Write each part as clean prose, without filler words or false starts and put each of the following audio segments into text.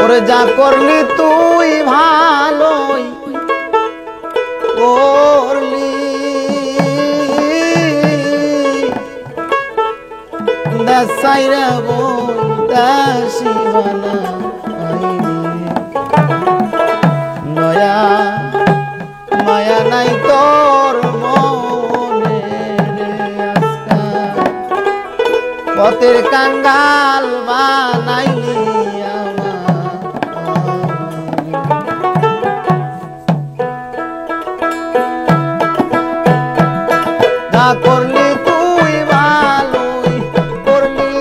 ওরে যা করলি তুই ভালোই করলি, দাসাইরা বই দাসী বানাইলি। দয়া মায়া নাই তোর মনে রে আজকা, পথের কাঙ্গাল বানাইলি যা করলি তুই ভালোই করলি,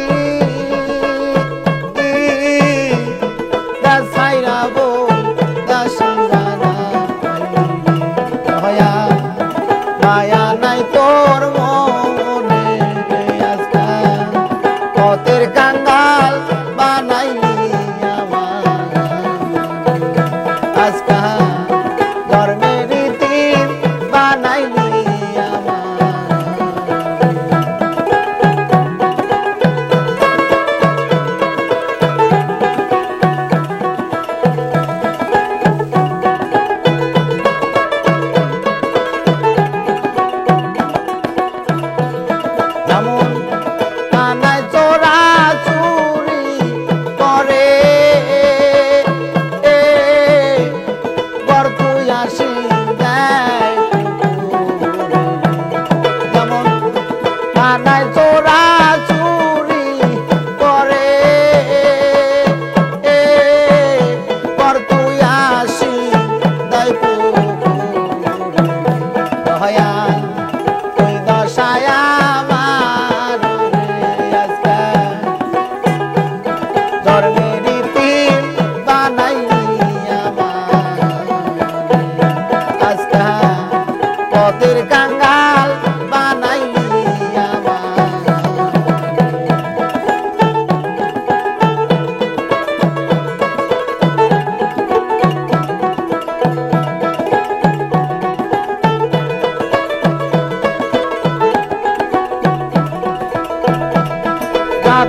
দাসাইরা বই দাসী বানাইলি। দয়া মায়া নাই তোর মনে রে আজকা, পথের কাঙ্গাল বানাইলি আমার আজকা, ধর্মের রীতি বানাইলি নাই চোরা চুরি করে, পর তুই আসি দাই দয়া তুই দশায় আমার আজকা, ধর্মের রীতি বানাইলি আমার আজকা, পথের কাঙ্গাল বানাইলি।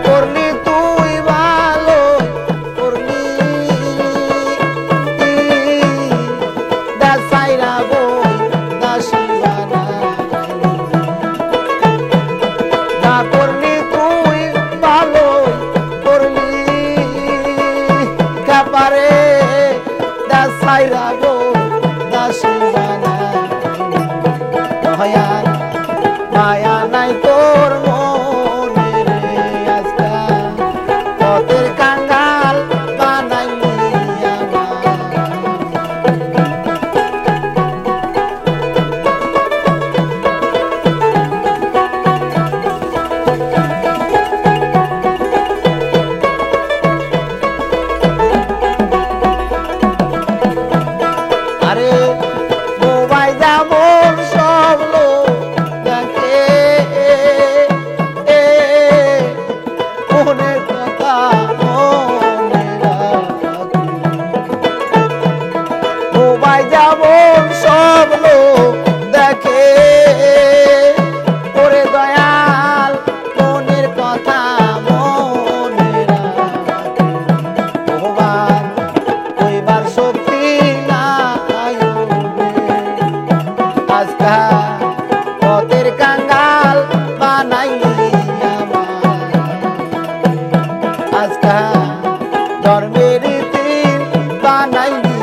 করলি তুই ভালো করলি, দাসাইরা বই দাসী বানাইলি। যা করলি তুই ভালো করলি, কাপারে দাসাইরা বই দাসী বানাইলি। দয়া মায়া নাই তোর মনে রে আজকা, পথের কাঙ্গাল বানাইলি আমার আরে মোবাইল যেমন সব লোক দেখে, মনের কথা মনে রাখি। মোবাইল যেমন সব লোক দেখে, ওরে দয়াল মনের কথা মনে রাখি। ভগবান কইবার শক্তি নাই আজকা, পথের কাঙ্গাল বানাইলি আমার আজকা, ধর্মের রীতি বানাইলি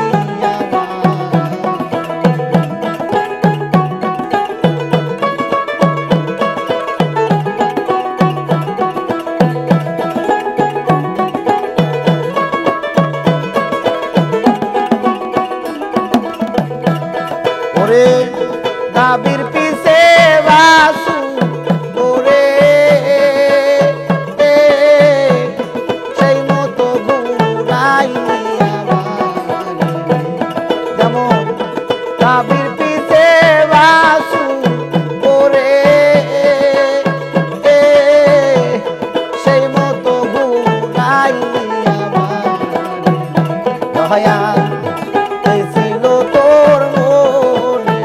ওরে দাবির পিছে বাসু ওরে, সেই মতো ঘুরাইলি আমার, যেমন দাবির পিছে বাসু ওরে, সেই মতো ঘুরাইলি আমার। দয়া ছিল তোর মনে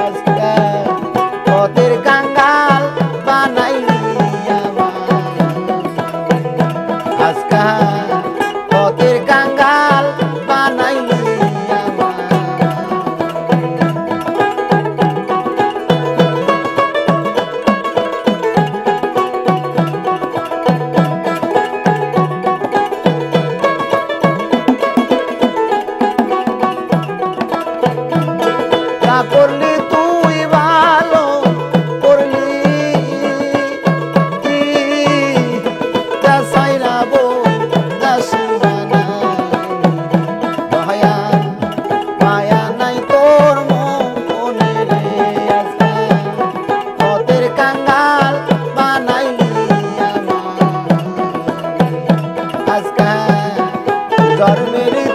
আজকা, পথের কাঙ্গাল বানাইলি আমার আজকা, পথের কাঙ্গাল জন্মের